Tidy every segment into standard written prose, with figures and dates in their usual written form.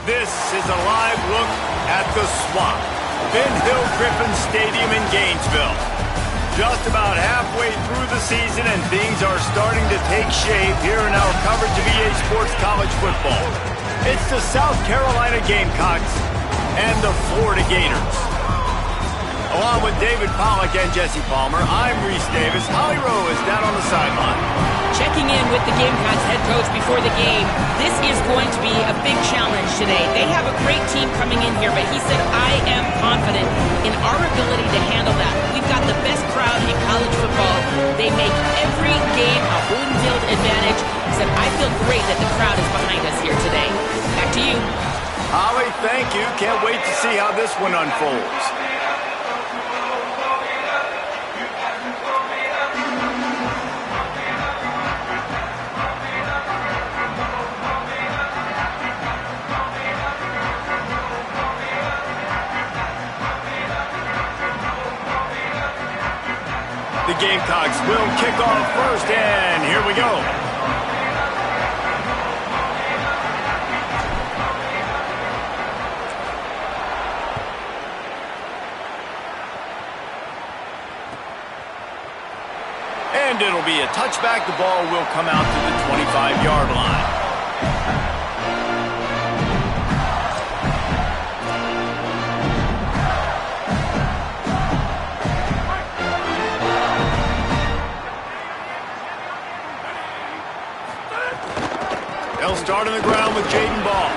This is a live look at the Swamp, Ben Hill Griffin Stadium in Gainesville. Just about halfway through the season, and things are starting to take shape here in our coverage of EA Sports College Football. It's the South Carolina Gamecocks and the Florida Gators. Along with David Pollack and Jesse Palmer, I'm Reese Davis. Holly Rowe is down on the sideline. Checking in with the Gamecocks head coach before the game. This is going to be a big challenge today. They have a great team coming in here, but he said, I am confident in our ability to handle that. We've got the best crowd in college football. They make every game a home field advantage. He said, I feel great that the crowd is behind us here today. Back to you. Holly, thank you. Can't wait to see how this one unfolds. The Gamecocks will kick off first, and here we go. And it'll be a touchback. The ball will come out to the 25-yard line. They'll start on the ground with Jaden Ball.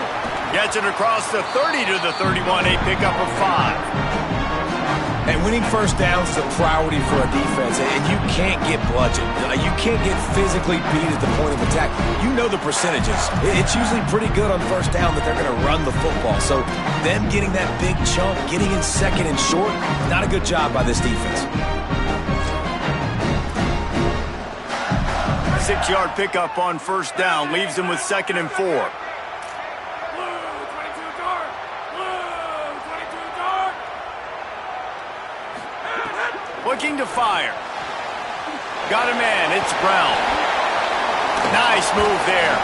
Gets it across the 30 to the 31, a pickup of 5. And winning first downs is a priority for a defense, and you can't get bludgeoned. You can't get physically beat at the point of attack. You know the percentages. It's usually pretty good on first down that they're going to run the football. So them getting that big chunk, getting in second and short, not a good job by this defense. 6-yard pickup on first down leaves them with 2nd and 4. Looking to fire. Got a man. It's Brown. Nice move there.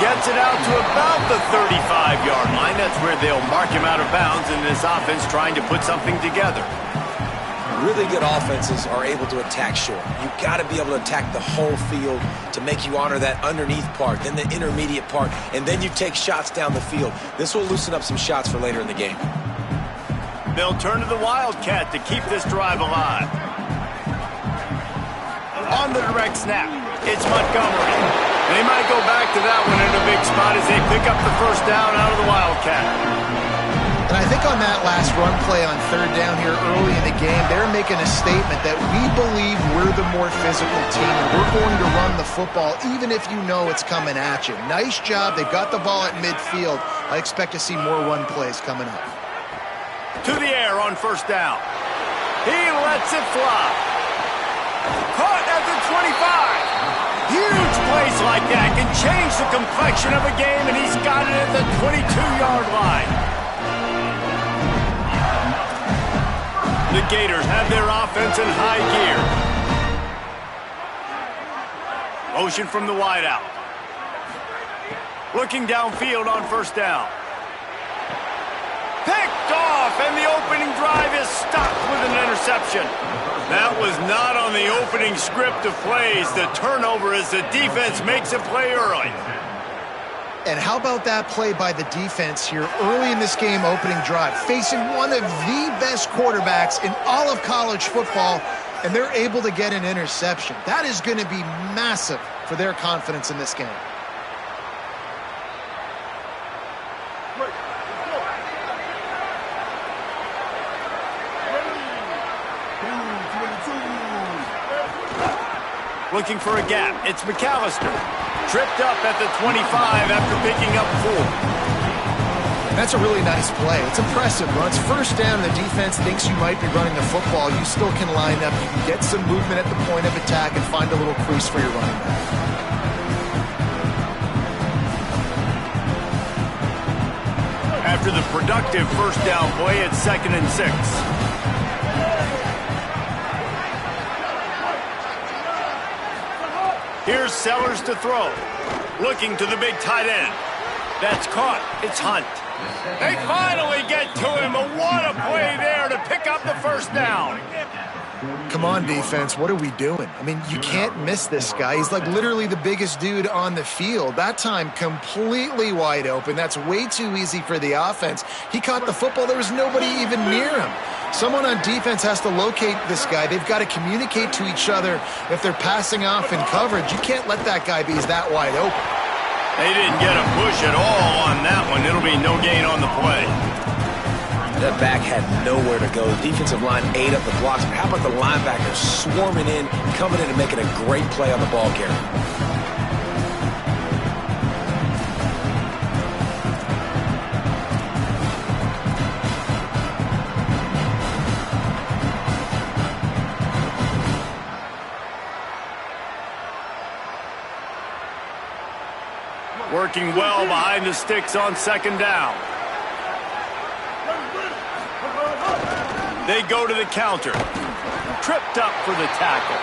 Gets it out to about the 35-yard line. That's where they'll mark him out of bounds in this offense trying to put something together. Really good offenses are able to attack short. You've got to be able to attack the whole field to make you honor that underneath part, then the intermediate part, and then you take shots down the field. This will loosen up some shots for later in the game. They'll turn to the Wildcat to keep this drive alive. On the direct snap, it's Montgomery. They might go back to that one in a big spot as they pick up the first down out of the Wildcat. And I think on that last run play on third down here early in the game, they're making a statement that we believe we're the more physical team and we're going to run the football even if you know it's coming at you. Nice job. They've got the ball at midfield. I expect to see more run plays coming up. To the air on first down. He lets it fly. Caught at the 25. Huge plays like that can change the complexion of a game, and he's got it at the 22-yard line. The Gators have their offense in high gear. Motion from the wideout. Looking downfield on first down. Picked off, and the opening drive is stopped with an interception. That was not on the opening script of plays. The turnover as the defense makes a play early. And how about that play by the defense here early in this game, opening drive, facing one of the best quarterbacks in all of college football, and they're able to get an interception. That is going to be massive for their confidence in this game. Looking for a gap. It's McAllister. Tripped up at the 25 after picking up 4. That's a really nice play. It's impressive. Runs first down, the defense thinks you might be running the football. You still can line up. You can get some movement at the point of attack and find a little crease for your running back. After the productive first down play, it's 2nd and 6. Here's Sellers to throw. Looking to the big tight end. That's caught. It's Hunt. They finally get to him. What a play there to pick up the first down. Come on, defense. What are we doing? I mean, you can't miss this guy. He's like literally the biggest dude on the field. That time, completely wide open. That's way too easy for the offense. He caught the football. There was nobody even near him. Someone on defense has to locate this guy. They've got to communicate to each other if they're passing off in coverage. You can't let that guy be that wide open. They didn't get a push at all on that one. It'll be no gain on the play. That back had nowhere to go. The defensive line ate up the blocks. But how about the linebackers swarming in, coming in and making a great play on the ball carrier? Working well behind the sticks on second down. They go to the counter. Tripped up for the tackle.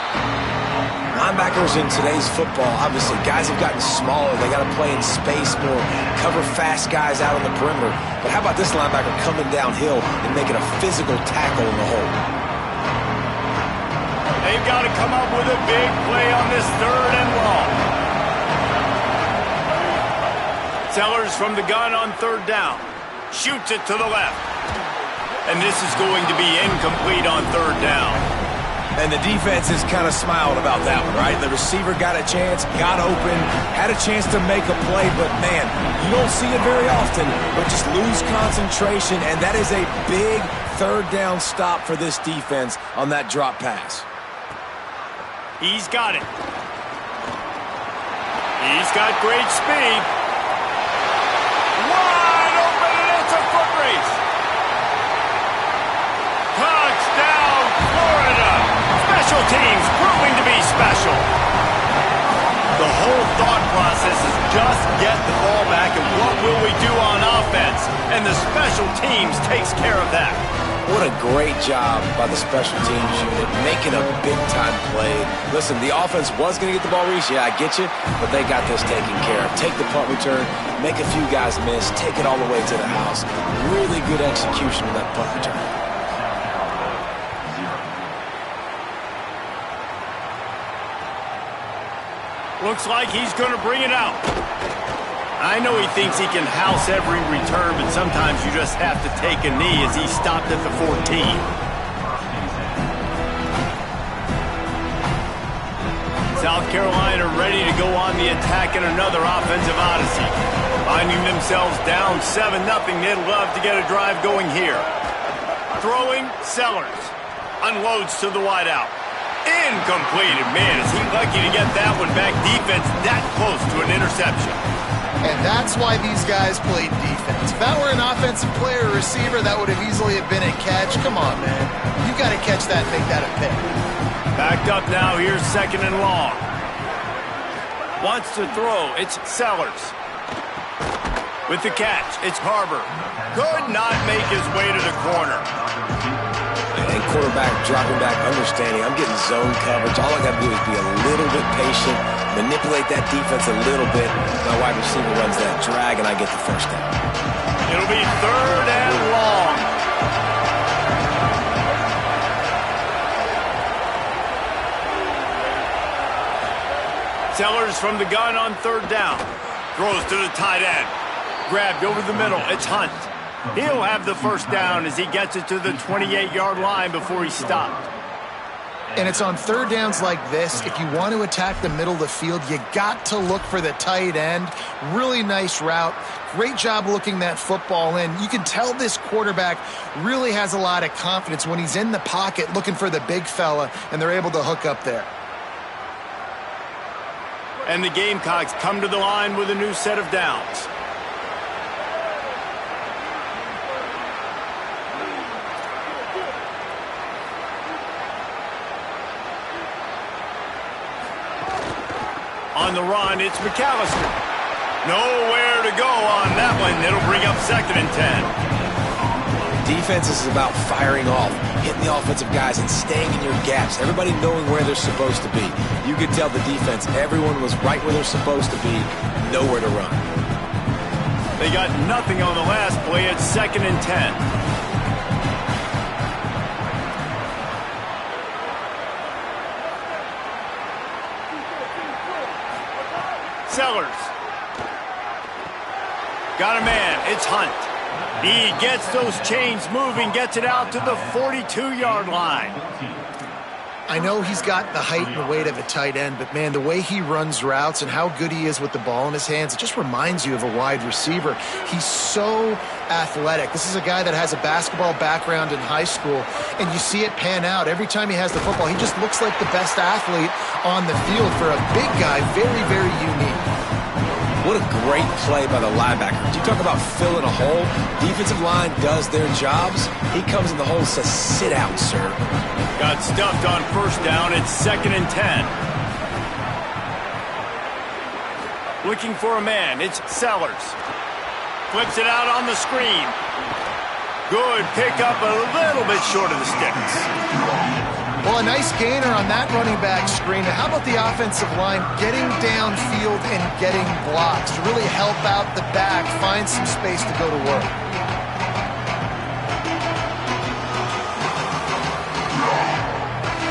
Linebackers in today's football, obviously, guys have gotten smaller. They got to play in space more, cover fast guys out on the perimeter. But how about this linebacker coming downhill and making a physical tackle in the hole? They've got to come up with a big play on this third and long. Sellers from the gun on third down. Shoots it to the left. And this is going to be incomplete on third down. And the defense is kind of smiling about that one, right? The receiver got a chance, got open, had a chance to make a play, but man, you don't see it very often, but just lose concentration, and that is a big third down stop for this defense on that drop pass. He's got it. He's got great speed. Wide open, and it's a foot race. Touchdown, Florida. Special teams proving to be special. The whole thought process is just get the ball back and what will we do on offense? And the special teams takes care of that. What a great job by the special teams unit, making a big-time play. Listen, the offense was going to get the ball reached. Yeah, I get you, but they got this taken care of. Take the punt return, make a few guys miss, take it all the way to the house. Really good execution of that punt return. Looks like he's going to bring it out. I know he thinks he can house every return, but sometimes you just have to take a knee as he stopped at the 14. South Carolina ready to go on the attack in another offensive odyssey. Finding themselves down 7-0, they'd love to get a drive going here. Throwing, Sellers. Unloads to the wideout. Incomplete. Man, is he lucky to get that one back. Defense that close to an interception. And that's why these guys played defense. If that were an offensive player or receiver, that would have easily have been a catch. Come on, man. You got to catch that and make that a pick. Backed up now. Here's second and long. Wants to throw. It's Sellers. With the catch, it's Harbor. Could not make his way to the corner. And quarterback dropping back, understanding I'm getting zone coverage. All I got to do is be a little bit patient, manipulate that defense a little bit. My wide receiver runs that drag, and I get the first down. It'll be third and long. Sellers from the gun on third down. Throws to the tight end. Grabbed over the middle. It's Hunt. He'll have the first down as he gets it to the 28-yard line before he's stopped. And it's on third downs like this. If you want to attack the middle of the field, you got to look for the tight end. Really nice route. Great job looking that football in. You can tell this quarterback really has a lot of confidence when he's in the pocket looking for the big fella, and they're able to hook up there. And the Gamecocks come to the line with a new set of downs. On the run, it's McAllister. Nowhere to go on that one. It'll bring up second and 10. Defense is about firing off, hitting the offensive guys and staying in your gaps. Everybody knowing where they're supposed to be. You could tell the defense, everyone was right where they're supposed to be, nowhere to run. They got nothing on the last play. It's 2nd and 10. Sellers. Got a man. It's Hunt. He gets those chains moving, gets it out to the 42-yard line. I know he's got the height and the weight of a tight end, but, man, the way he runs routes and how good he is with the ball in his hands, it just reminds you of a wide receiver. He's so athletic. This is a guy that has a basketball background in high school, and you see it pan out. Every time he has the football, he just looks like the best athlete on the field for a big guy. Very, very unique. What a great play by the linebacker. You talk about filling a hole. Defensive line does their jobs. He comes in the hole and says, sit out, sir. Got stuffed on 1st down. It's 2nd and 10. Looking for a man. It's Sellers. Flips it out on the screen. Good pickup, a little bit short of the sticks. Well, a nice gainer on that running back screen. How about the offensive line getting downfield and getting blocks to really help out the back, find some space to go to work?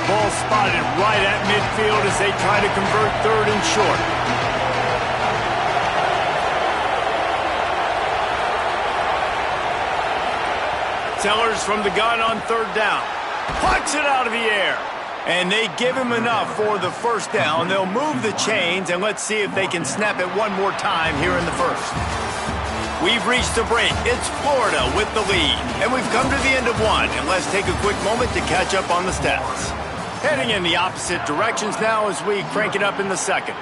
Ball spotted right at midfield as they try to convert 3rd and short. Sellers from the gun on 3rd down. Pucks it out of the air. And they give him enough for the 1st down. They'll move the chains, and let's see if they can snap it one more time here in the 1st. We've reached the break. It's Florida with the lead. And we've come to the end of 1. And let's take a quick moment to catch up on the stats. Heading in the opposite directions now as we crank it up in the 2nd.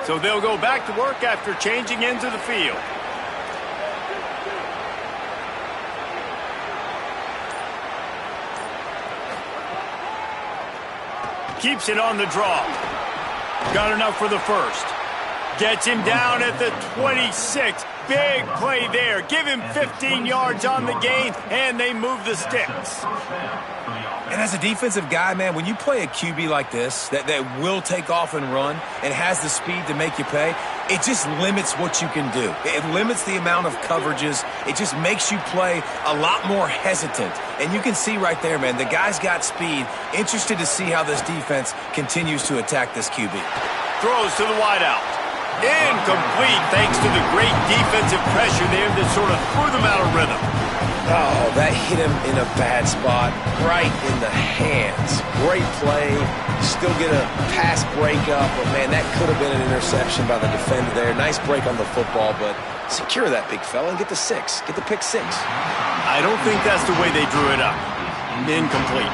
So they'll go back to work after changing into the field. Keeps it on the draw. Got enough for the 1st. Gets him down at the 26. Big play there. Give him 15 yards on the gain, and they move the sticks. And as a defensive guy, man, when you play a QB like this that will take off and run and has the speed to make you pay, it just limits what you can do. It limits the amount of coverages. It just makes you play a lot more hesitant. And you can see right there, man, the guy's got speed. Interested to see how this defense continues to attack this QB. Throws to the wideout. Incomplete thanks to the great defensive pressure there that sort of threw them out of rhythm. Oh, that hit him in a bad spot, right in the hands. Great play. Still get a pass breakup, but, man, that could have been an interception by the defender there. Nice break on the football, but secure that big fella and get the 6. Get the pick 6. I don't think that's the way they drew it up. Incomplete.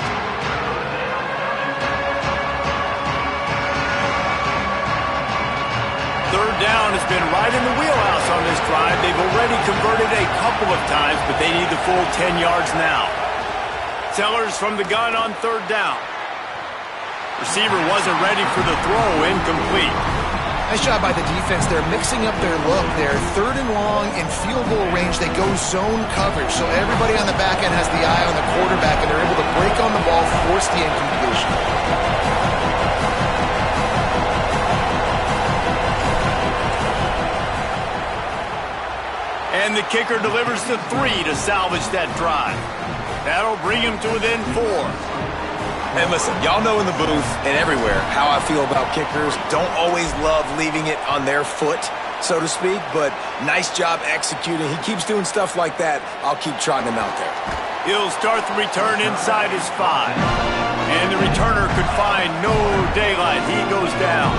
Third down has been right in the wheelhouse on this drive. They've already converted a couple of times, but they need the full 10 yards now. Sellers from the gun on 3rd down. Receiver wasn't ready for the throw. Incomplete. Nice job by the defense. They're mixing up their look there. 3rd and long in field goal range. They go zone coverage. So everybody on the back end has the eye on the quarterback, and they're able to break on the ball, force the incompletion. And the kicker delivers the 3 to salvage that drive. That'll bring him to within 4. And listen, y'all know in the booth and everywhere how I feel about kickers. Don't always love leaving it on their foot, so to speak, but nice job executing. He keeps doing stuff like that. I'll keep trotting him out there. He'll start the return inside his 5. And the returner could find no daylight. He goes down.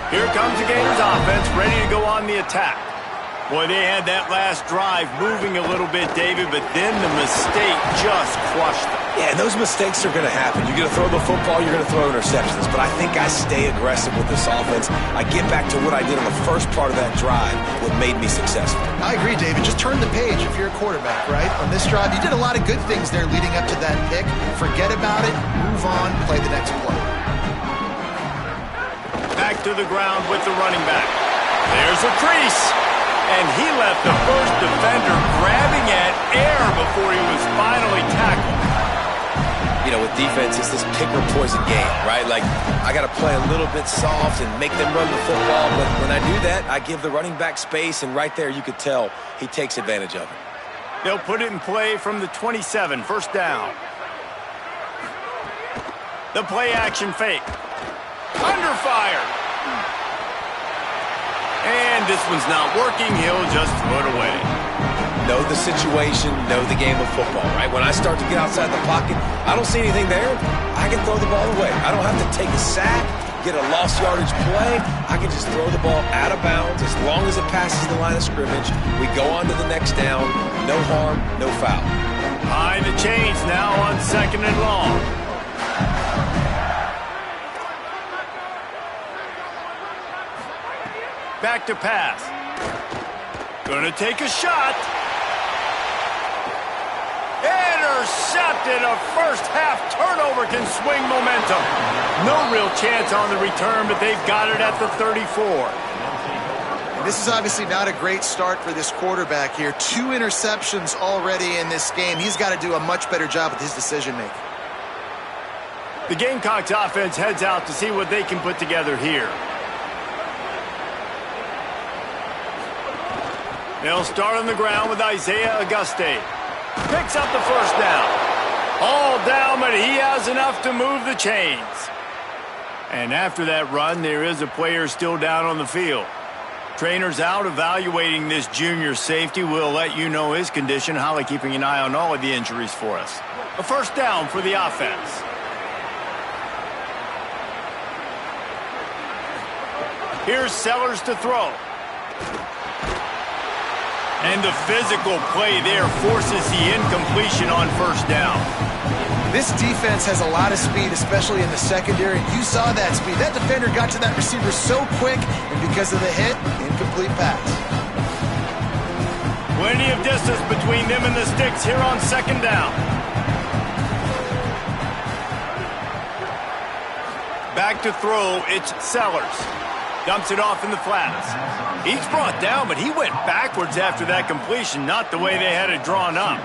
Here comes the Gators offense, ready to go on the attack. Boy, they had that last drive moving a little bit, David, but then the mistake just crushed them. Yeah, and those mistakes are going to happen. You're going to throw the football, you're going to throw interceptions, but I think I stay aggressive with this offense. I get back to what I did on the first part of that drive, what made me successful. I agree, David. Just turn the page if you're a quarterback, right? On this drive, you did a lot of good things there leading up to that pick. Forget about it, move on, play the next play. Back to the ground with the running back. There's a crease, and he left the first defender grabbing at air before he was finally tackled. You know, with defense, it's this pick or poison game, right? Like, I got to play a little bit soft and make them run the football, but when I do that, I give the running back space, and right there you could tell he takes advantage of it. They'll put it in play from the 27, first down. The play action fake. Under fire. And this one's not working. He'll just throw it away. Know the situation, know the game of football, right? When I start to get outside the pocket, I don't see anything there, I can throw the ball away. I don't have to take a sack, get a lost yardage play. I can just throw the ball out of bounds as long as it passes the line of scrimmage. We go on to the next down. No harm, no foul. High the chains now on 2nd and long. Back to pass. Gonna take a shot. Intercepted. A first-half turnover can swing momentum. No real chance on the return, but they've got it at the 34. This is obviously not a great start for this quarterback here. 2 interceptions already in this game. He's got to do a much better job with his decision-making. The Gamecocks offense heads out to see what they can put together here. They'll start on the ground with Isaiah Auguste. Picks up the first down. All down, but he has enough to move the chains. And after that run, there is a player still down on the field. Trainer's out evaluating this junior safety. We'll let you know his condition. Holly keeping an eye on all of the injuries for us. A first down for the offense. Here's Sellers to throw. And the physical play there forces the incompletion on first down. This defense has a lot of speed, especially in the secondary. You saw that speed. That defender got to that receiver so quick, and because of the hit, incomplete pass. Plenty of distance between them and the sticks here on 2nd down. Back to throw, it's Sellers. Dumps it off in the flats. He's brought down, but he went backwards after that completion, not the way they had it drawn up.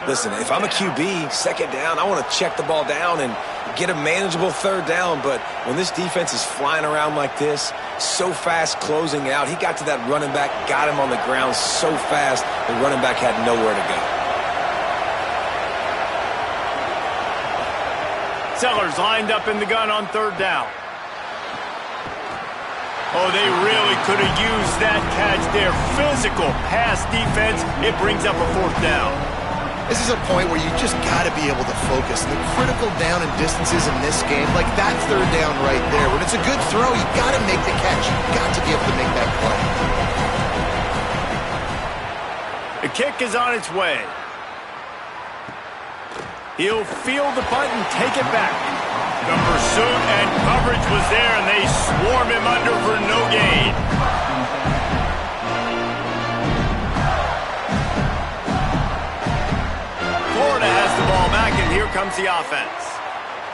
Listen, if I'm a QB, 2nd down, I want to check the ball down and get a manageable 3rd down. But when this defense is flying around like this, so fast closing out, he got to that running back, got him on the ground so fast, the running back had nowhere to go. Sellers lined up in the gun on 3rd down. Oh, they really could have used that catch there. Physical pass defense. It brings up a 4th down. This is a point where you just got to be able to focus. The critical down and distances in this game, like that 3rd down right there. When it's a good throw, you got to make the catch. You got to be able to make that play. The kick is on its way. He'll field the punt and take it back. The pursuit and coverage was there, and they swarm him under for no gain. Florida has the ball back, and here comes the offense.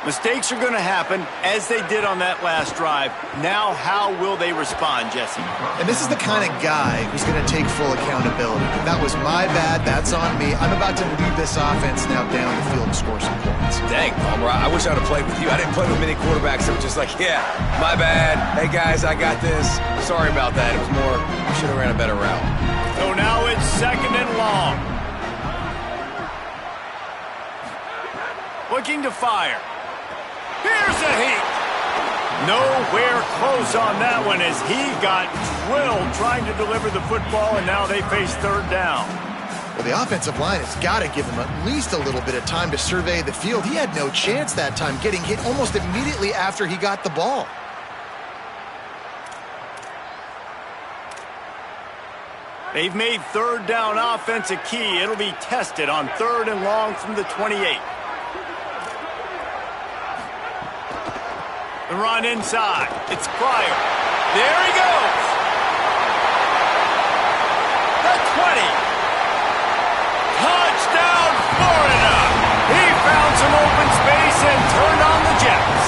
Mistakes are going to happen, as they did on that last drive. Now, how will they respond, Jesse? And this is the kind of guy who's going to take full accountability. That was my bad. That's on me. I'm about to lead this offense now down the field and score some points. Dang, Palmer, I wish I would have played with you. I didn't play with many quarterbacks that were just like, yeah, my bad. Hey, guys, I got this. Sorry about that. It was more, I should have ran a better route. So now it's 2nd and long. Looking to fire. Here's a heat. Nowhere close on that one as he got drilled trying to deliver the football, and now they face 3rd down. Well, the offensive line has got to give him at least a little bit of time to survey the field. He had no chance that time, getting hit almost immediately after he got the ball. They've made 3rd down offense a key. It'll be tested on 3rd and long from the 28. The run inside. It's Pryor. There he goes. The 20. Touchdown, Florida. He found some open space and turned on the Jets.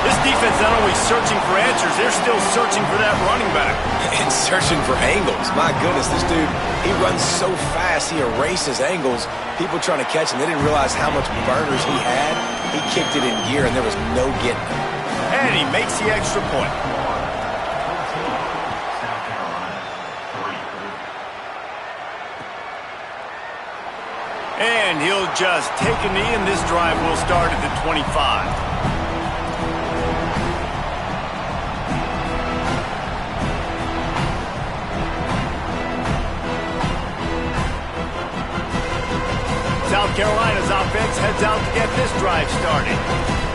This defense defense not only searching for answers, they're still searching for that running back. And searching for angles. My goodness, this dude, he runs so fast, he erases angles. People trying to catch him, they didn't realize how much burners he had. He kicked it in gear, and there was no getting him. And he makes the extra point. And he'll just take a knee, and this drive will start at the 25. South Carolina's offense heads out to get this drive started.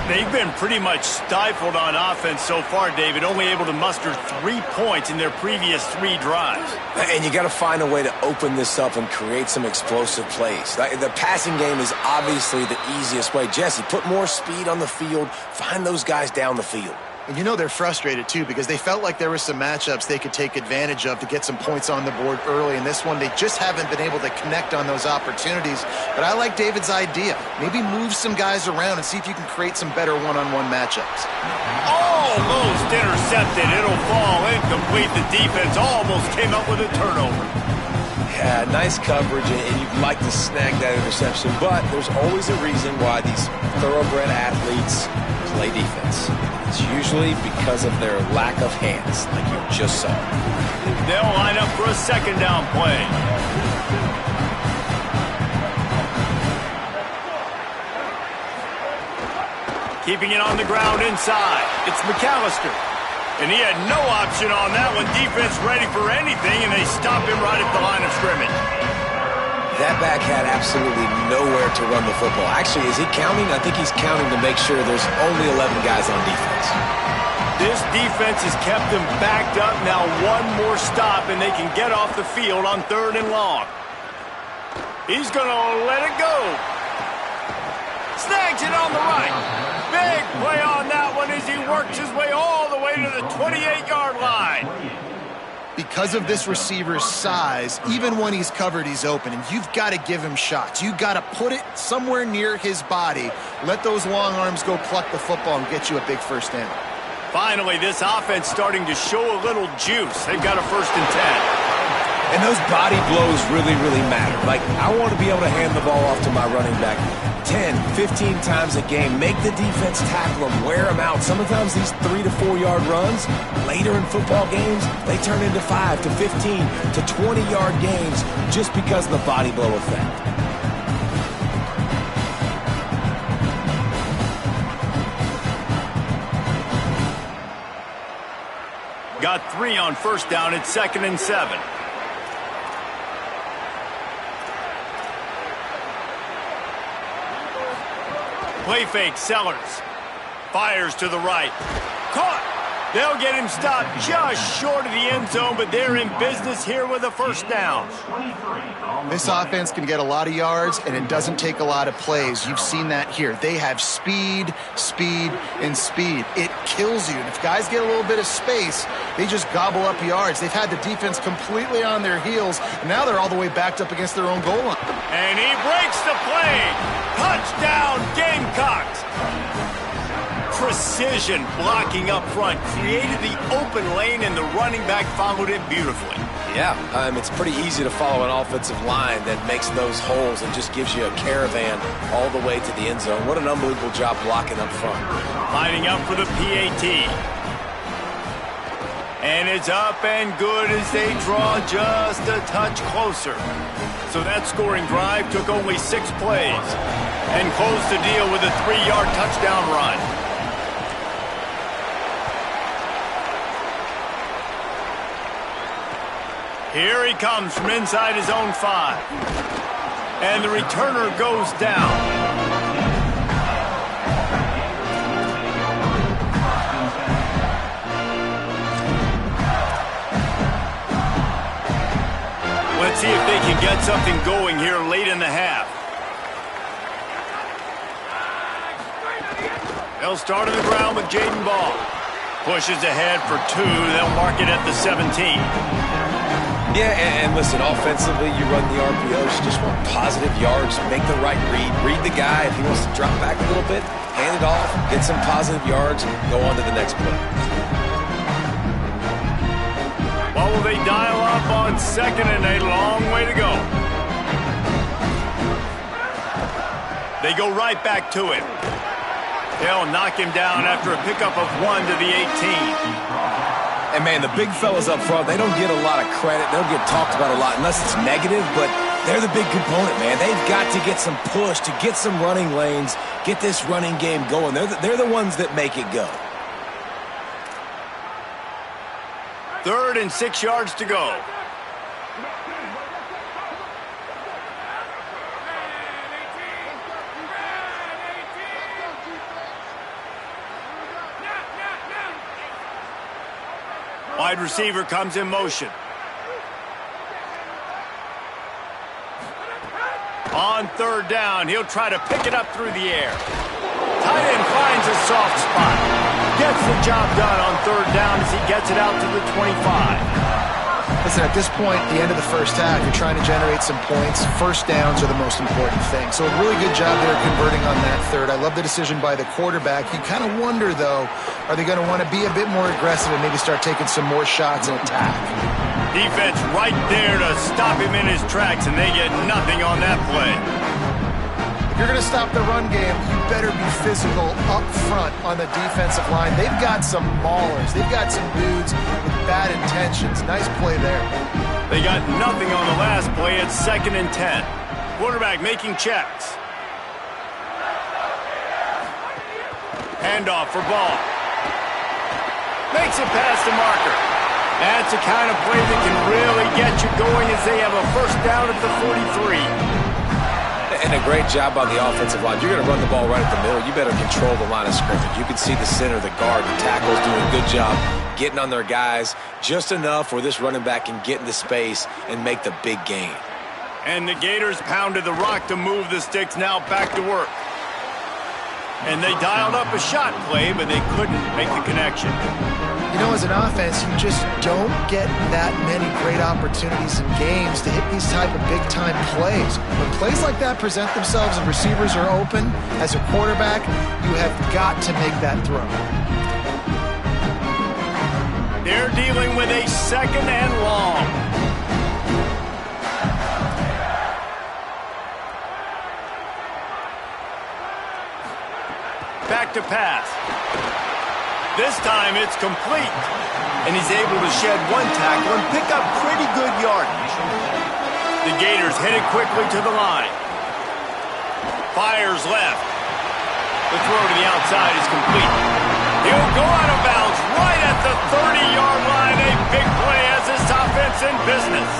They've been pretty much stifled on offense so far, David, only able to muster 3 points in their previous 3 drives. And you got to find a way to open this up and create some explosive plays. The passing game is obviously the easiest way. Jesse, put more speed on the field, find those guys down the field. And you know they're frustrated, too, because they felt like there were some matchups they could take advantage of to get some points on the board early. In this one, they just haven't been able to connect on those opportunities. But I like David's idea. Maybe move some guys around and see if you can create some better one-on-one matchups. Almost intercepted. It'll fall incomplete. The defense almost came up with a turnover. Yeah, nice coverage, and you'd like to snag that interception. But there's always a reason why these thoroughbred athletes play defense. It's usually because of their lack of hands, like you just saw. They'll line up for a second down play. Keeping it on the ground inside. It's McAllister. And he had no option on that one. Defense ready for anything, and they stop him right at the line of scrimmage. That back had absolutely nowhere to run the football. Actually, is he counting? I think he's counting to make sure there's only 11 guys on defense. This defense has kept them backed up. Now one more stop, and they can get off the field on 3rd and long. He's going to let it go. Snags it on the right. Big play on that one as he works his way all the way to the 28-yard line. Because of this receiver's size, even when he's covered, he's open. And you've got to give him shots. You've got to put it somewhere near his body. Let those long arms go pluck the football and get you a big first down. Finally, this offense starting to show a little juice. They've got a 1st and 10. And those body blows really, really matter. Like, I want to be able to hand the ball off to my running back 10, 15 times a game. Make the defense tackle them, wear them out. Sometimes these 3 to 4 yard runs, later in football games, they turn into 5 to 15 to 20-yard games just because of the body blow effect. Got 3 on 1st down. It's 2nd and 7. Play fake, Sellers. Fires to the right. Caught. They'll get him stopped just short of the end zone, but they're in business here with a 1st down. This offense can get a lot of yards, and it doesn't take a lot of plays. You've seen that here. They have speed, speed, and speed. It kills you. And if guys get a little bit of space, they just gobble up yards. They've had the defense completely on their heels, and now they're all the way backed up against their own goal line. And he breaks the play. Touchdown, Gamecocks. Precision blocking up front created the open lane, and the running back followed it beautifully. Yeah, it's pretty easy to follow an offensive line that makes those holes and just gives you a caravan all the way to the end zone. What an unbelievable job blocking up front. Lining up for the PAT. And it's up and good as they draw just a touch closer. So that scoring drive took only 6 plays and closed the deal with a 3-yard touchdown run. Here he comes from inside his own 5. And the returner goes down. Let's see if they can get something going here late in the half. They'll start on the ground with Jaden Ball. Pushes ahead for 2. They'll mark it at the 17. Yeah, and listen, offensively, you run the RPOs. You just want positive yards, make the right read the guy. If he wants to drop back a little bit, hand it off, get some positive yards, go on to the next play. Well, will they dial up on second and a long way to go? They go right back to him. They'll knock him down after a pickup of 1 to the 18. And, man, the big fellas up front, they don't get a lot of credit. They don't get talked about a lot unless it's negative, but they're the big component, man. They've got to get some push, to get some running lanes, get this running game going. They're the ones that make it go. 3rd and 6 yards to go. Wide receiver comes in motion. On 3rd down, he'll try to pick it up through the air. Tight end finds a soft spot. Gets the job done on 3rd down as he gets it out to the 25. Listen, at this point, the end of the first half, you're trying to generate some points. First downs are the most important thing. So a really good job there converting on that 3rd. I love the decision by the quarterback. You kind of wonder, though, are they going to want to be a bit more aggressive and maybe start taking some more shots and attack? Defense right there to stop him in his tracks, and they get nothing on that play. If you're going to stop the run game, you better be physical up front on the defensive line. They've got some maulers. They've got some dudes with bad intentions. Nice play there. They got nothing on the last play. It's 2nd and 10. Quarterback making checks. Handoff for ball. Makes it past the marker. That's the kind of play that can really get you going as they have a first down at the 43. And a great job on the offensive line. You're going to run the ball right at the middle. You better control the line of scrimmage. You can see the center, the guard, the tackles doing a good job getting on their guys just enough where this running back can get into space and make the big gain. And the Gators pounded the rock to move the sticks, now back to work. And they dialed up a shot play, but they couldn't make the connection. You know, as an offense, you just don't get that many great opportunities in games to hit these type of big-time plays. When plays like that present themselves and receivers are open, as a quarterback, you have got to make that throw. They're dealing with a 2nd and long. Back to pass. This time it's complete. And he's able to shed one tackle and pick up pretty good yardage. The Gators headed quickly to the line. Fires left. The throw to the outside is complete. He'll go out of bounds right at the 30-yard line. A big play as this offense in business.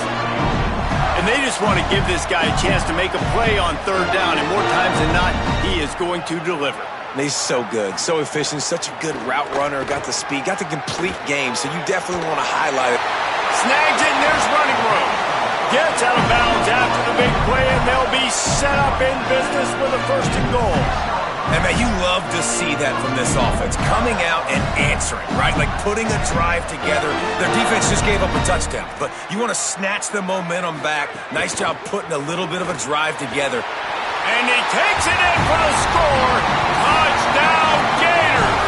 And they just want to give this guy a chance to make a play on 3rd down. And more times than not, he is going to deliver. He's so good, so efficient, such a good route runner, got the speed, got the complete game, so you definitely want to highlight it. Snags it, and there's running room. Gets out of bounds after the big play, and they'll be set up in business with a 1st and goal. And, man, you love to see that from this offense, coming out and answering, right? Like putting a drive together. Their defense just gave up a touchdown, but you want to snatch the momentum back. Nice job putting a little bit of a drive together. And he takes it in for the score. Touchdown, Gators!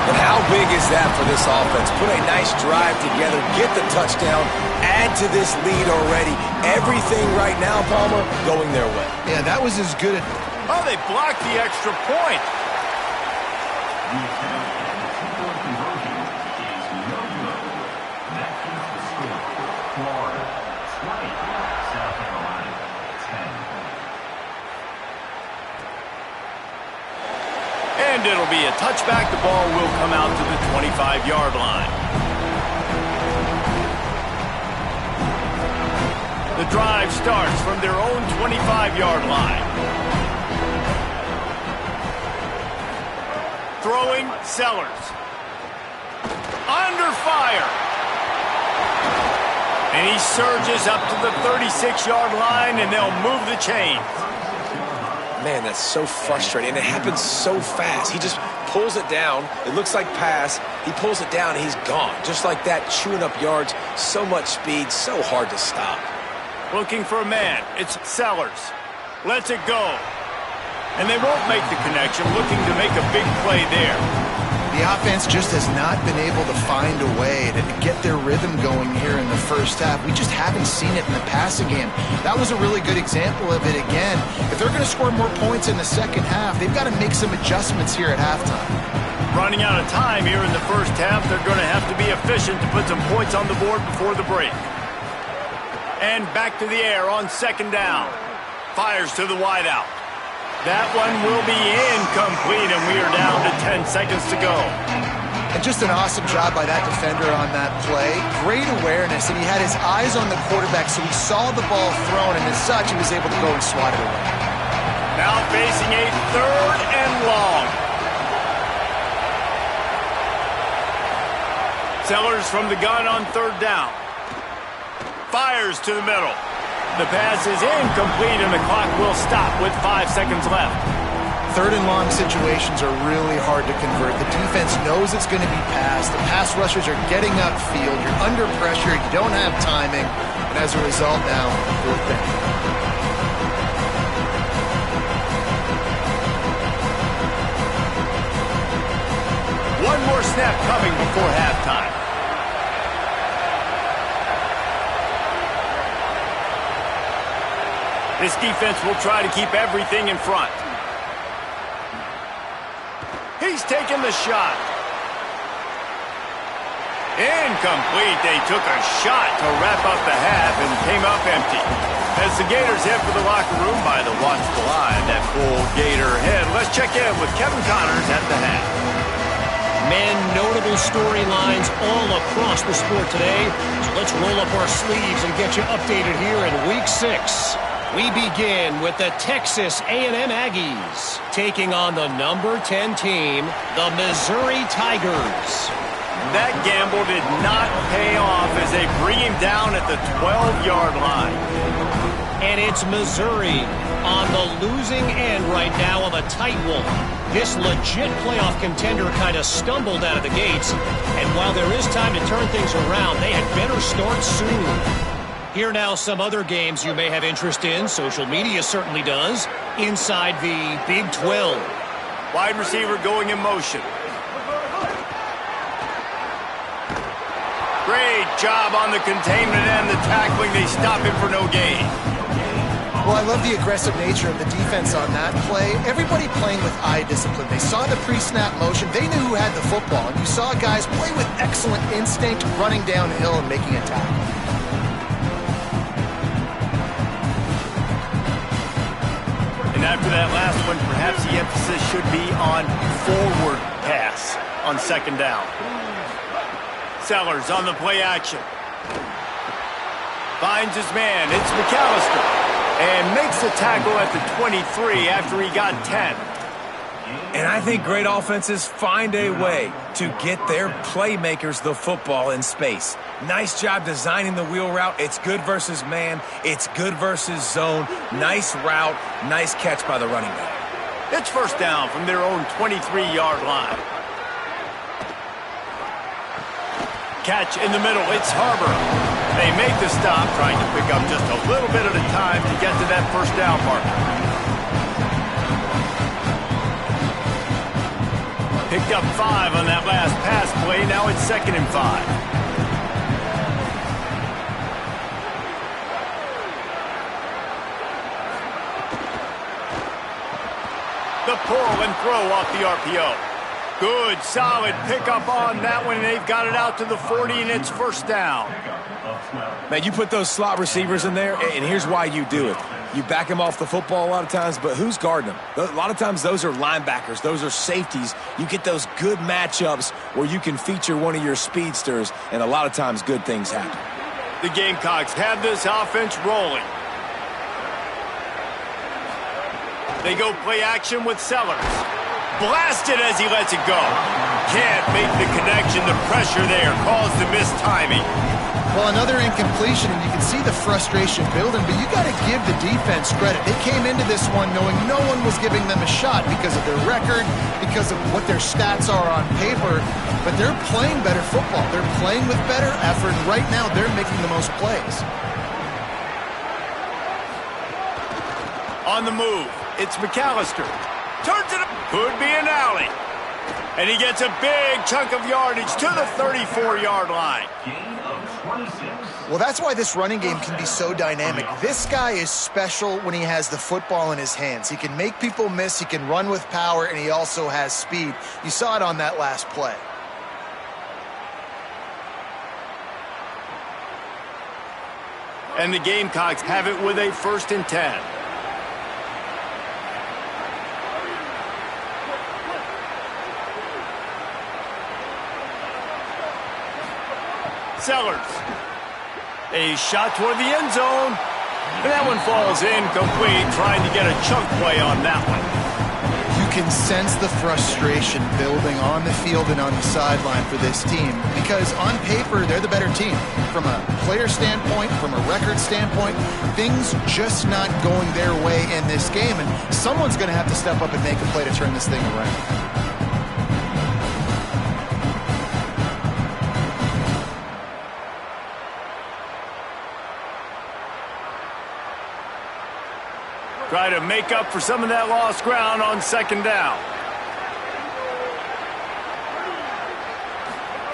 But how big is that for this offense? Put a nice drive together, get the touchdown, add to this lead already. Everything right now, Palmer, going their way. Yeah, that was as good. Oh, they blocked the extra point. And it'll be a touchback. The ball will come out to the 25-yard line. The drive starts from their own 25-yard line. Throwing, Sellers. Under fire. And he surges up to the 36-yard line, and they'll move the chains. Man, that's so frustrating, and it happens so fast. He just pulls it down. It looks like pass. He pulls it down, and he's gone. Just like that, chewing up yards. So much speed, so hard to stop. Looking for a man. It's Sellers. Lets it go. And they won't make the connection, looking to make a big play there. The offense just has not been able to find a way to get their rhythm going here in the first half. We just haven't seen it in the passing game. That was a really good example of it again. If they're going to score more points in the second half, they've got to make some adjustments here at halftime. Running out of time here in the first half, they're going to have to be efficient to put some points on the board before the break. And back to the air on second down. Fires to the wideout. That one will be incomplete, and we are down to 10 seconds to go. And just an awesome job by that defender on that play. Great awareness, and he had his eyes on the quarterback, so he saw the ball thrown, and as such, he was able to go and swat it away. Now facing a third and long. Sellers from the gun on third down. Fires to the middle. The pass is incomplete, and the clock will stop with 5 seconds left. Third and long situations are really hard to convert. The defense knows it's going to be passed. The pass rushers are getting upfield. You're under pressure. You don't have timing. And as a result now, fourth down. One more snap coming before halftime. This defense will try to keep everything in front. He's taking the shot. Incomplete. They took a shot to wrap up the half and came up empty. As the Gators head for the locker room by the watchful eye of that full Gator head, let's check in with Kevin Connors at the half. Men, notable storylines all across the sport today. So let's roll up our sleeves and get you updated here in Week 6. We begin with the Texas A&M Aggies taking on the number 10 team, the Missouri Tigers. That gamble did not pay off as they bring him down at the 12-yard line. And it's Missouri on the losing end right now of a tight one. This legit playoff contender kind of stumbled out of the gates. And while there is time to turn things around, they had better start soon. Here now some other games you may have interest in. Social media certainly does. Inside the Big 12. Wide receiver going in motion. Great job on the containment and the tackling. They stop him for no gain. Well, I love the aggressive nature of the defense on that play. Everybody playing with eye discipline. They saw the pre-snap motion. They knew who had the football. And you saw guys play with excellent instinct, running downhill and making a tackle. And after that last one, perhaps the emphasis should be on forward pass on second down. Sellers on the play action. Finds his man. It's McAllister. And makes the tackle at the 23 after he got 10. And I think great offenses find a way to get their playmakers the football in space. Nice job designing the wheel route. It's good versus man. It's good versus zone. Nice route. Nice catch by the running back. It's first down from their own 23-yard line. Catch in the middle. It's Harbor. They make the stop, trying to pick up just a little bit at a time to get to that first down marker. Picked up 5 on that last pass play. Now it's 2nd and 5. The pull and throw off the RPO. Good, solid pickup on that one, and they've got it out to the 40, and it's first down. Man, you put those slot receivers in there, and here's why you do it. You back them off the football a lot of times, but who's guarding them? A lot of times those are linebackers. Those are safeties. You get those good matchups where you can feature one of your speedsters, and a lot of times good things happen. The Gamecocks have this offense rolling. They go play action with Sellers. Blasted as he lets it go. Can't make the connection. The pressure there caused the missed timing. Well, another incompletion, and you can see the frustration building, but you got to give the defense credit. They came into this one knowing no one was giving them a shot because of their record, because of what their stats are on paper, but they're playing better football. They're playing with better effort. Right now, they're making the most plays. On the move, it's McAllister. Turns it up. Could be an alley. And he gets a big chunk of yardage to the 34-yard line. Well, that's why this running game can be so dynamic. This guy is special when he has the football in his hands. He can make people miss, he can run with power, and he also has speed. You saw it on that last play. And the Gamecocks have it with a 1st and 10. Sellers. A shot toward the end zone. And that one falls incomplete, trying to get a chunk play on that one. You can sense the frustration building on the field and on the sideline for this team because on paper, they're the better team. From a player standpoint, from a record standpoint, things just not going their way in this game, and someone's going to have to step up and make a play to turn this thing around. Try to make up for some of that lost ground on 2nd down.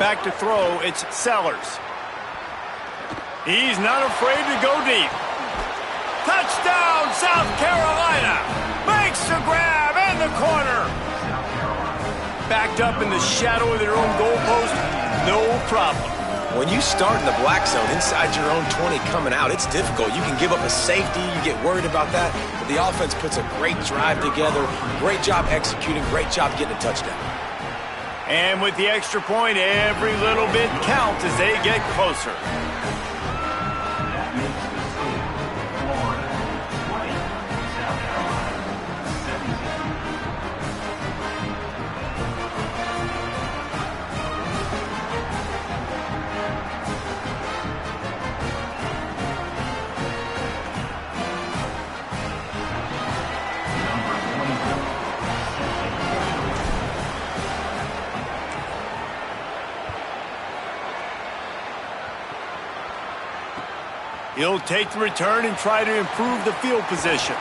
Back to throw, it's Sellers. He's not afraid to go deep. Touchdown, South Carolina! Makes the grab in the corner. Backed up in the shadow of their own goalpost, no problem. When you start in the black zone inside your own 20 coming out, it's difficult. You can give up a safety. You get worried about that. But the offense puts a great drive together. Great job executing. Great job getting a touchdown. And with the extra point, every little bit counts as they get closer. He'll take the return and try to improve the field position.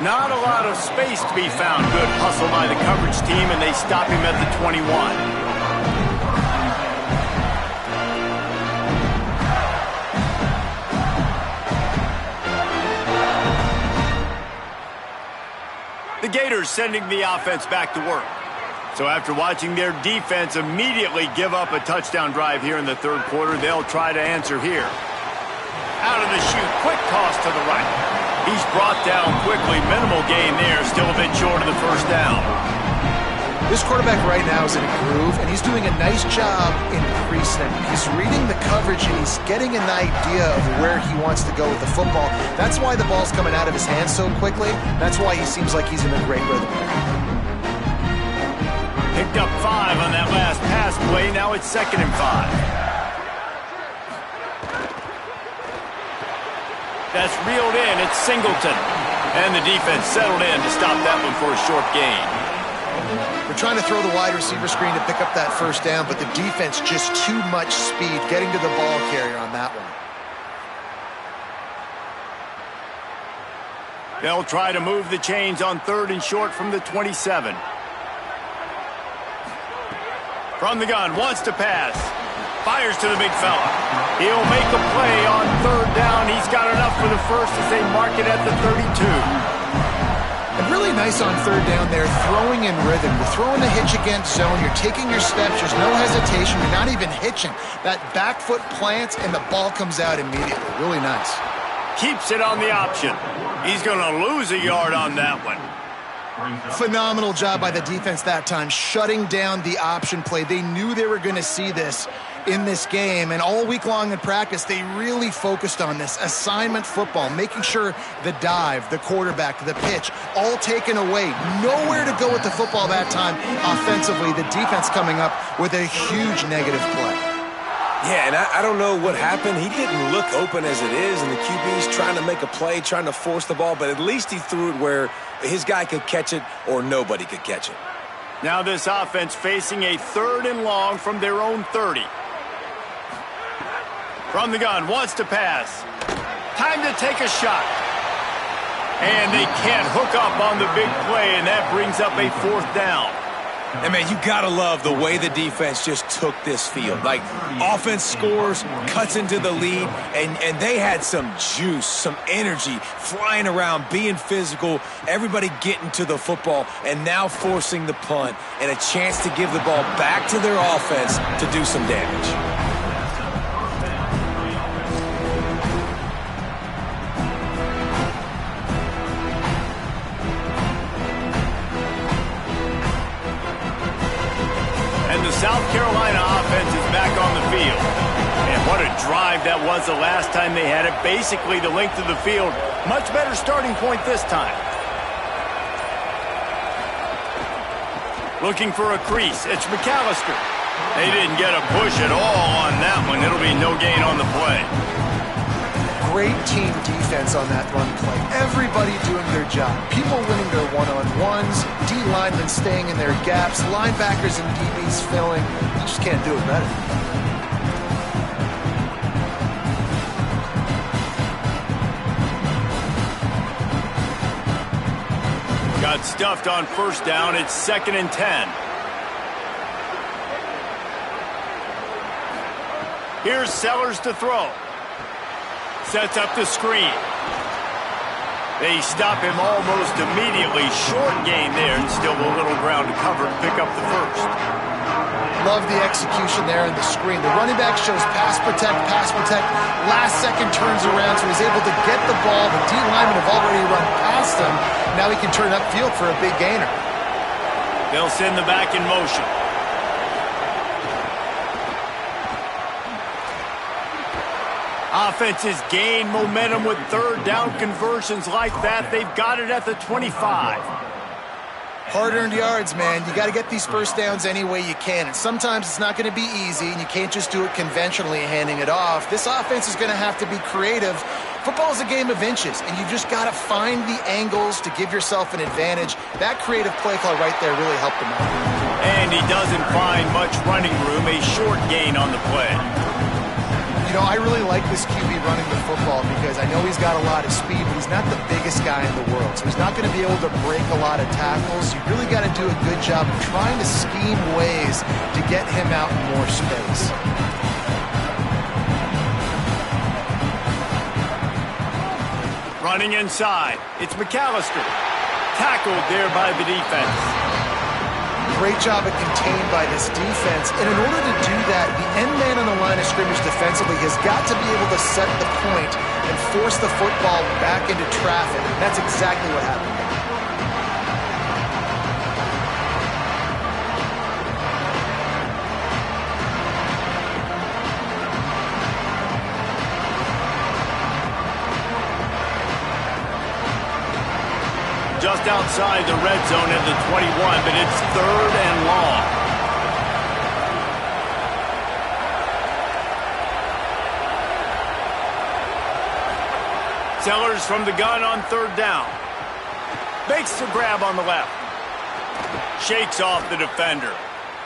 Not a lot of space to be found. Good hustle by the coverage team, and they stop him at the 21. The Gators sending the offense back to work. So after watching their defense immediately give up a touchdown drive here in the 3rd quarter, they'll try to answer here. Out of the chute, quick toss to the right. He's brought down quickly. Minimal gain there, still a bit short of the 1st down. This quarterback right now is in a groove, and he's doing a nice job increasing it. He's reading the coverage, and he's getting an idea of where he wants to go with the football. That's why the ball's coming out of his hands so quickly. That's why he seems like he's in a great rhythm. Picked up 5 on that last pass play. Now it's 2nd and 5. That's reeled in. It's Singleton. And the defense settled in to stop that one for a short gain. They're trying to throw the wide receiver screen to pick up that 1st down, but the defense just too much speed getting to the ball carrier on that one. They'll try to move the chains on 3rd and short from the 27. From the gun, wants to pass. Fires to the big fella. He'll make a play on 3rd down. He's got enough for the 1st as they mark it at the 32. And really nice on 3rd down there, throwing in rhythm. You're throwing the hitch against zone. You're taking your steps. There's no hesitation. You're not even hitching. That back foot plants, and the ball comes out immediately. Really nice. Keeps it on the option. He's going to lose a yard on that one. Phenomenal job by the defense that time, shutting down the option play. They knew they were going to see this in this game, and all week long in practice, they really focused on this assignment football, making sure the dive, the quarterback, the pitch, all taken away. Nowhere to go with the football that time offensively. The defense coming up with a huge negative play. Yeah, and I don't know what happened. He didn't look open as it is, and the QB's trying to make a play, trying to force the ball, but at least he threw it where his guy could catch it or nobody could catch it. Now this offense facing a 3rd and long from their own 30. From the gun, wants to pass. Time to take a shot. And they can't hook up on the big play, and that brings up a 4th down. And, man, you got to love the way the defense just took this field. Like, offense scores, cuts into the lead, and they had some juice, some energy, flying around, being physical, everybody getting to the football, and now forcing the punt and a chance to give the ball back to their offense to do some damage. South Carolina offense is back on the field. And what a drive that was the last time they had it. Basically the length of the field. Much better starting point this time. Looking for a crease. It's McAllister. They didn't get a push at all on that one. It'll be no gain on the play. Great team defense on that run play. Everybody doing their job. People winning their one-on-ones, D linemen staying in their gaps, linebackers and DBs filling. You just can't do it better. Got stuffed on 1st down. It's 2nd and 10. Here's Sellers to throw. Sets up the screen. They stop him almost immediately. Short gain there, and still a little ground to cover to pick up the 1st. Love the execution there in the screen. The running back shows pass protect, pass protect. Last second turns around, so he's able to get the ball. The D linemen have already run past him. Now he can turn upfield for a big gainer. They'll send the back in motion. Offenses gain momentum with 3rd down conversions like that. They've got it at the 25. Hard-earned yards, man. You got to get these 1st downs any way you can. And sometimes it's not going to be easy, and you can't just do it conventionally handing it off. This offense is going to have to be creative. Football is a game of inches, and you've just got to find the angles to give yourself an advantage. That creative play call right there really helped him out. And he doesn't find much running room. A short gain on the play. You know, I really like this QB running the football because I know he's got a lot of speed, but he's not the biggest guy in the world. So he's not going to be able to break a lot of tackles. You really got to do a good job of trying to scheme ways to get him out in more space. Running inside. It's McAllister. Tackled there by the defense. Great job of contained by this defense. And in order to do that, the end man on the line of scrimmage defensively has got to be able to set the point and force the football back into traffic. And that's exactly what happened. Just outside the red zone at the 21, but it's 3rd and long. Sellers from the gun on 3rd down. Makes the grab on the left. Shakes off the defender.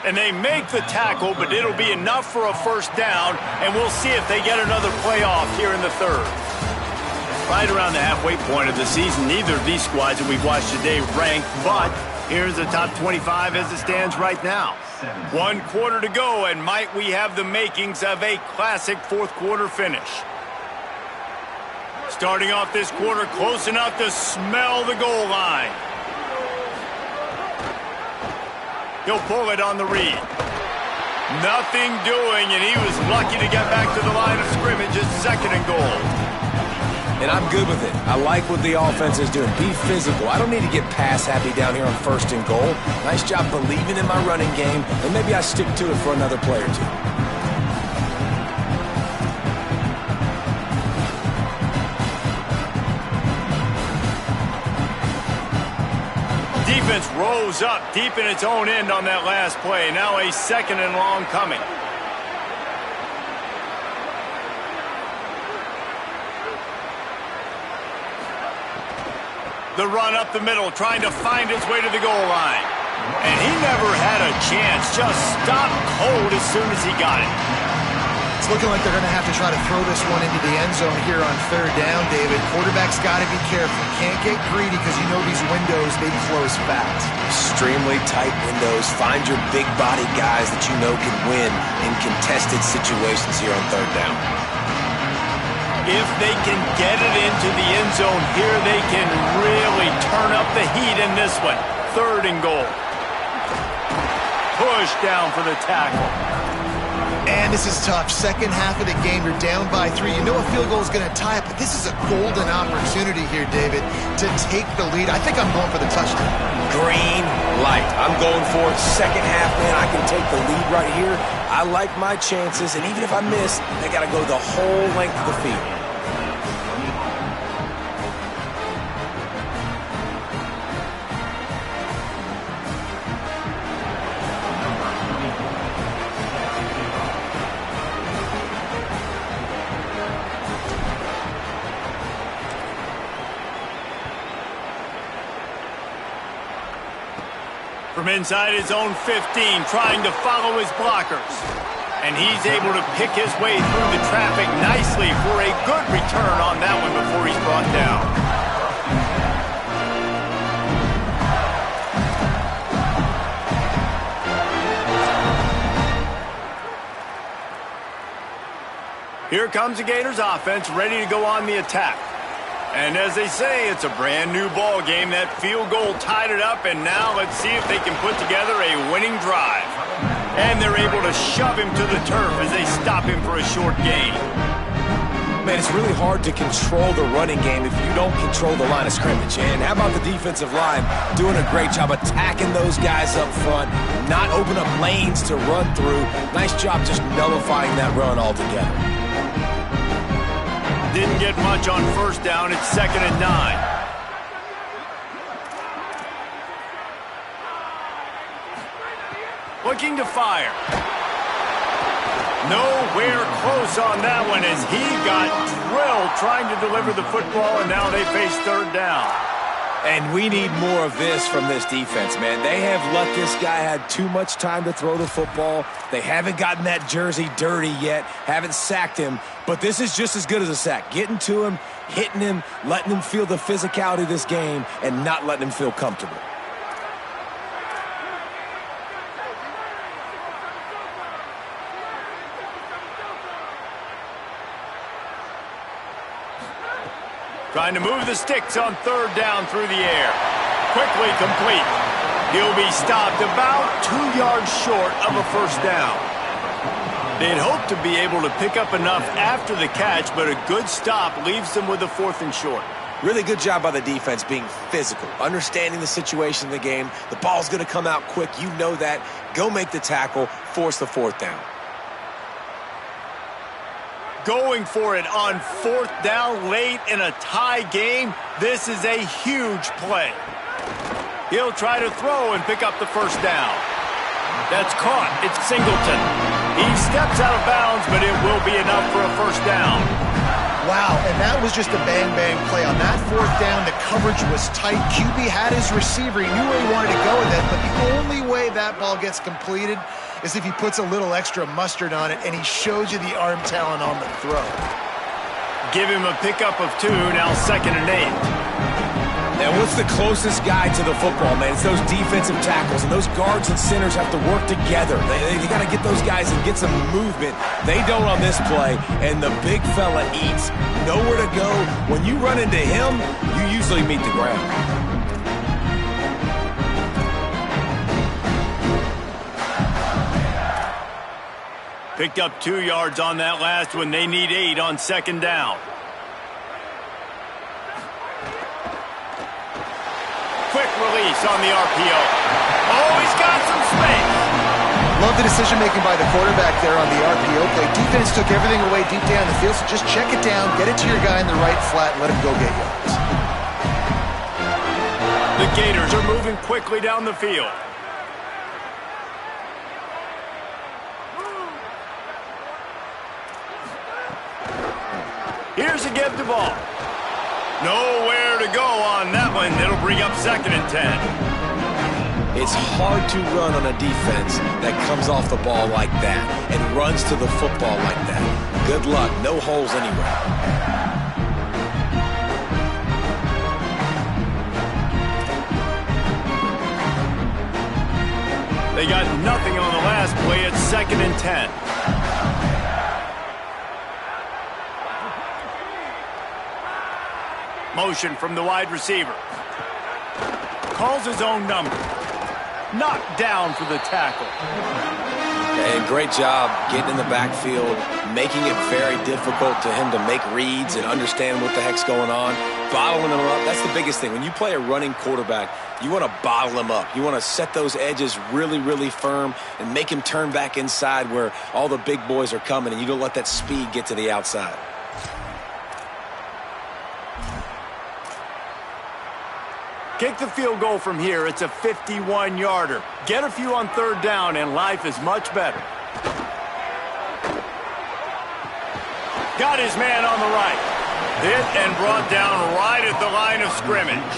And they make the tackle, but it'll be enough for a 1st down, and we'll see if they get another playoff here in the 3rd. Right around the halfway point of the season, neither of these squads that we've watched today ranked, but here's the top 25 as it stands right now. 1 quarter to go, and might we have the makings of a classic 4th quarter finish. Starting off this quarter close enough to smell the goal line. He'll pull it on the read. Nothing doing, and he was lucky to get back to the line of scrimmage. It's 2nd and goal. And I'm good with it. I like what the offense is doing. Be physical. I don't need to get pass happy down here on 1st and goal. Nice job believing in my running game, and maybe I stick to it for another play or two. Defense rose up deep in its own end on that last play. Now a 2nd and long coming. The run up the middle, trying to find his way to the goal line. And he never had a chance, just stopped cold as soon as he got it. It's looking like they're going to have to try to throw this one into the end zone here on third down, David. Quarterback's got to be careful. Can't get greedy because you know these windows, they close fast. Extremely tight windows. Find your big body guys that you know can win in contested situations here on third down. If they can get it into the end zone here, they can really turn up the heat in this one. Third and goal. Push down for the tackle. And this is tough. Second half of the game, you're down by 3. You know a field goal is going to tie it, but this is a golden opportunity here, David, to take the lead. I think I'm going for the touchdown. Green light. I'm going for it. Second half, man, I can take the lead right here. I like my chances, and even if I miss, they got to go the whole length of the field. From inside his own 15, trying to follow his blockers. And he's able to pick his way through the traffic nicely for a good return on that one before he's brought down. Here comes the Gators offense, ready to go on the attack. And as they say, it's a brand new ball game. That field goal tied it up, and now let's see if they can put together a winning drive. And they're able to shove him to the turf as they stop him for a short gain. Man, it's really hard to control the running game if you don't control the line of scrimmage. And how about the defensive line doing a great job attacking those guys up front, not open up lanes to run through. Nice job just nullifying that run altogether. Didn't get much on first down. It's 2nd and 9. Looking to fire. Nowhere close on that one as he got drilled trying to deliver the football, and now they face third down. And we need more of this from this defense, man. They have let this guy have too much time to throw the football. They haven't gotten that jersey dirty yet, haven't sacked him. But this is just as good as a sack. Getting to him, hitting him, letting him feel the physicality of this game, and not letting him feel comfortable. Trying to move the sticks on third down through the air. Quickly complete. He'll be stopped about 2 yards short of a first down. They'd hoped to be able to pick up enough after the catch, but a good stop leaves them with a 4th and short. Really good job by the defense being physical, understanding the situation of the game. The ball's going to come out quick. You know that. Go make the tackle, force the 4th down. Going for it on 4th down late in a tie game. This is a huge play. He'll try to throw and pick up the first down. That's caught. It's Singleton. He steps out of bounds, but it will be enough for a first down. Wow, and that was just a bang-bang play. On that 4th down, the coverage was tight. QB had his receiver. He knew where he wanted to go with it, but the only way that ball gets completed is if he puts a little extra mustard on it, and he shows you the arm talent on the throw. Give him a pickup of 2, now 2nd and 8. Now, what's the closest guy to the football, man? It's those defensive tackles, and those guards and centers have to work together. They got to get those guys and get some movement. They don't on this play, and the big fella eats. Nowhere to go. When you run into him, you usually meet the ground. Picked up 2 yards on that last one. They need 8 on 2nd down. Quick release on the RPO. Oh, he's got some space. Love the decision-making by the quarterback there on the RPO play. Defense took everything away deep down the field, so just check it down, get it to your guy in the right flat, and let him go get yards. The Gators are moving quickly down the field. Here's a give the ball. Nowhere to go on that one. It'll bring up 2nd and 10. It's hard to run on a defense that comes off the ball like that and runs to the football like that. Good luck. No holes anywhere. They got nothing on the last play. It's 2nd and 10. Motion from the wide receiver. Calls his own number. Knocked down for the tackle. And great job getting in the backfield, making it very difficult to him to make reads and understand what the heck's going on. Bottling him up, that's the biggest thing. When you play a running quarterback, you want to bottle him up. You want to set those edges really, really firm and make him turn back inside where all the big boys are coming, and you don't let that speed get to the outside. Kick the field goal from here. It's a 51-yarder. Get a few on 3rd down, and life is much better. Got his man on the right. Hit and brought down right at the line of scrimmage.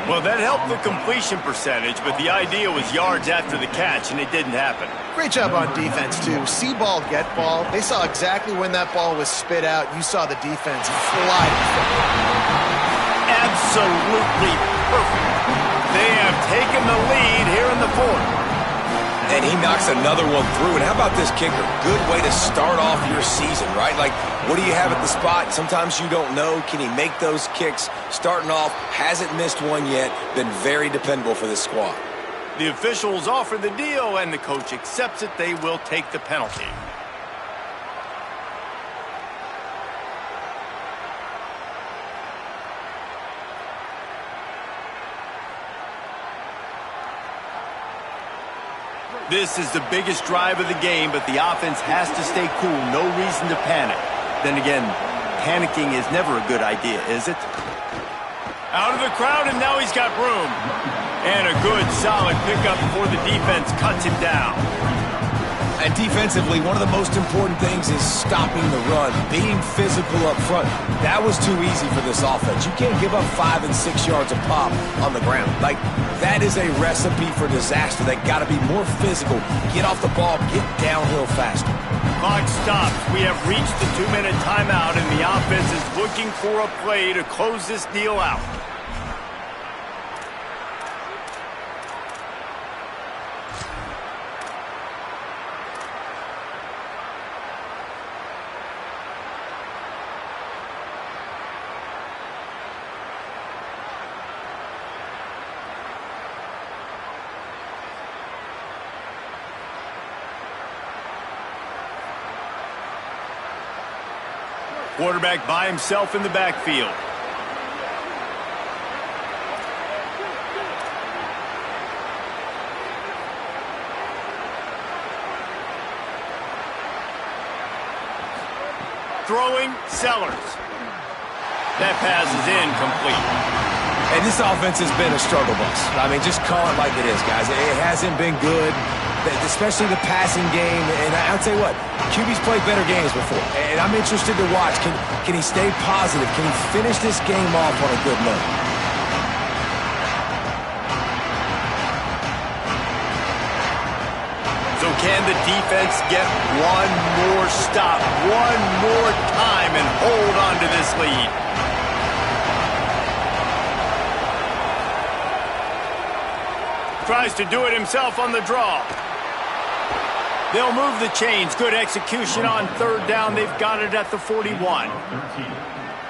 Well, that helped the completion percentage, but the idea was yards after the catch, and it didn't happen. Great job on defense, too. See ball, get ball. They saw exactly when that ball was spit out. You saw the defense fly. Absolutely perfect. They have taken the lead here in the 4th. And he knocks another one through. And how about this kicker? Good way to start off your season, right? Like, what do you have at the spot? Sometimes you don't know. Can he make those kicks? Starting off, hasn't missed one yet. Been very dependable for this squad. The officials offer the deal, and the coach accepts it. They will take the penalty. This is the biggest drive of the game, but the offense has to stay cool. No reason to panic. Then again, panicking is never a good idea, is it? Out of the crowd, and now he's got room. And a good, solid pickup before the defense cuts him down. And defensively, one of the most important things is stopping the run, being physical up front. That was too easy for this offense. You can't give up 5 and 6 yards a pop on the ground. Like, that is a recipe for disaster. They got to be more physical, get off the ball, get downhill faster. Clock stops. We have reached the 2-minute timeout, and the offense is looking for a play to close this deal out. Quarterback by himself in the backfield. Throwing, Sellers. That pass is incomplete. And this offense has been a struggle bus. I mean, just call it like it is, guys. It hasn't been good, especially the passing game. And I'll tell you what, QB's played better games before. And I'm interested to watch. Can he stay positive? Can he finish this game off on a good note? So can the defense get one more stop, one more time, and hold on to this lead? Tries to do it himself on the draw. They'll move the chains. Good execution on 3rd down. They've got it at the 41.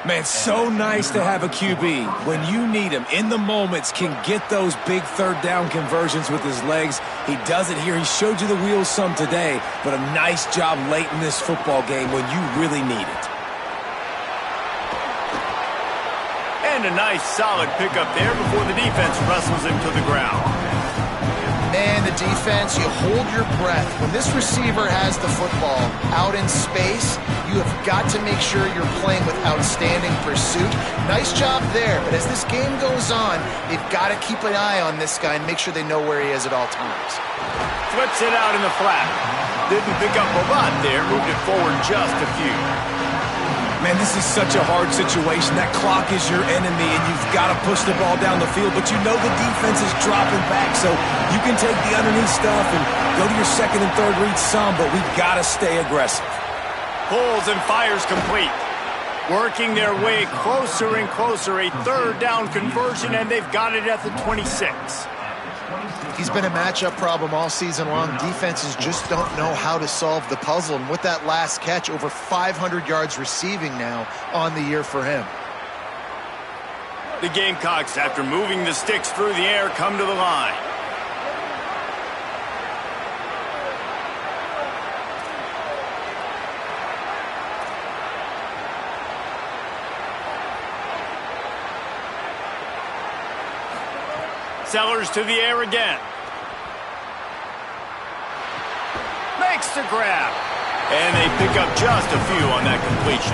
Man, so nice to have a QB. When you need him, in the moments, can get those big 3rd down conversions with his legs. He does it here. He showed you the wheels some today, but a nice job late in this football game when you really need it. And a nice, solid pickup there before the defense wrestles him to the ground. Man, the defense, you hold your breath. When this receiver has the football out in space, you have got to make sure you're playing with outstanding pursuit. Nice job there, but as this game goes on, they've got to keep an eye on this guy and make sure they know where he is at all times. Flips it out in the flat. Didn't pick up a lot there, moved it forward just a few. Man, this is such a hard situation. That clock is your enemy, and you've got to push the ball down the field. But you know the defense is dropping back, so you can take the underneath stuff and go to your second and third read some, but we've got to stay aggressive. Pulls and fires complete. Working their way closer and closer. A third down conversion, and they've got it at the 26. He's been a matchup problem all season long. Defenses just don't know how to solve the puzzle. And with that last catch, over 500 yards receiving now on the year for him. The Gamecocks, after moving the sticks through the air, come to the line. Sellers to the air again. Makes the grab. And they pick up just a few on that completion.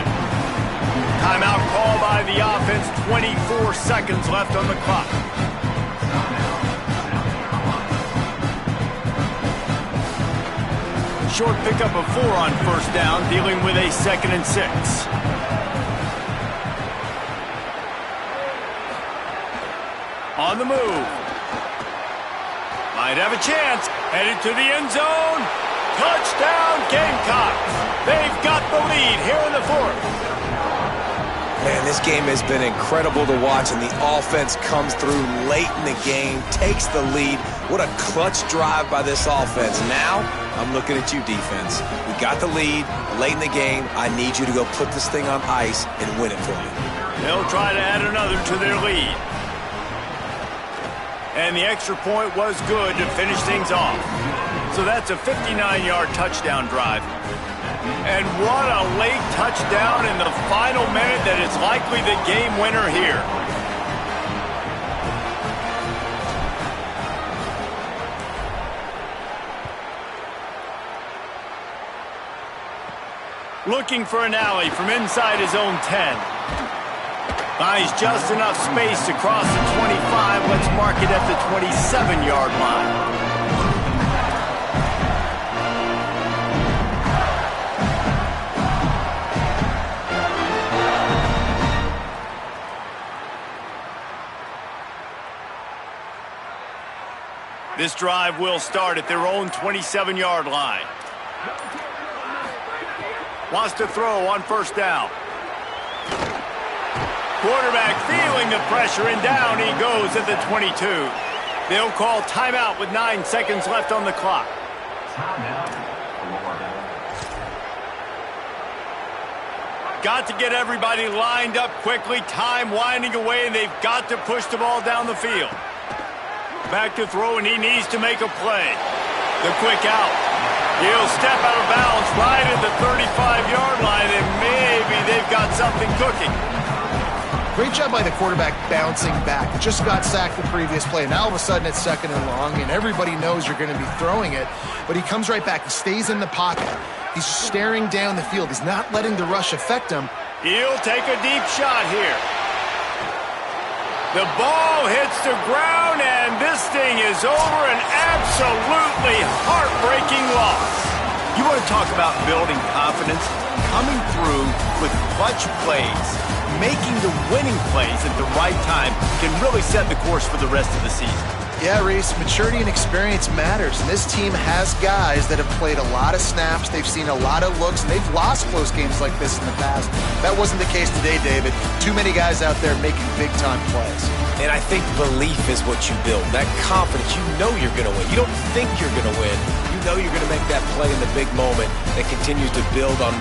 Timeout call by the offense. 24 seconds left on the clock. Short pickup of 4 on first down, dealing with a 2nd and 6. On the move. Might have a chance. Headed to the end zone. Touchdown, Gamecocks. They've got the lead here in the 4th. Man, this game has been incredible to watch, and the offense comes through late in the game, takes the lead. What a clutch drive by this offense. Now, I'm looking at you, defense. We got the lead late in the game. I need you to go put this thing on ice and win it for me. They'll try to add another to their lead. And the extra point was good to finish things off. So that's a 59-yard touchdown drive. And what a late touchdown in the final minute that is likely the game winner here. Looking for an alley from inside his own 10. Buys just enough space to cross the 25. Let's mark it at the 27-yard line. This drive will start at their own 27-yard line. Wants to throw on first down. Quarterback feeling the pressure, and down he goes at the 22. They'll call timeout with 9 seconds left on the clock. Got to get everybody lined up quickly. Time winding away, and they've got to push the ball down the field. Back to throw, and he needs to make a play. The quick out. He'll step out of bounds right at the 35-yard line, and maybe they've got something cooking. Great job by the quarterback bouncing back. Just got sacked the previous play. Now all of a sudden it's 2nd and long, and everybody knows you're going to be throwing it. But he comes right back. He stays in the pocket. He's staring down the field. He's not letting the rush affect him. He'll take a deep shot here. The ball hits the ground, and this thing is over. An absolutely heartbreaking loss. You want to talk about building confidence? Coming through with clutch plays, making the winning plays at the right time can really set the course for the rest of the season. Yeah, Reese, maturity and experience matters, and this team has guys that have played a lot of snaps, they've seen a lot of looks, and they've lost close games like this in the past. That wasn't the case today, David. Too many guys out there making big-time plays. And I think belief is what you build, that confidence. You know you're going to win. You don't think you're going to win. You know you're going to make that play in the big moment that continues to build on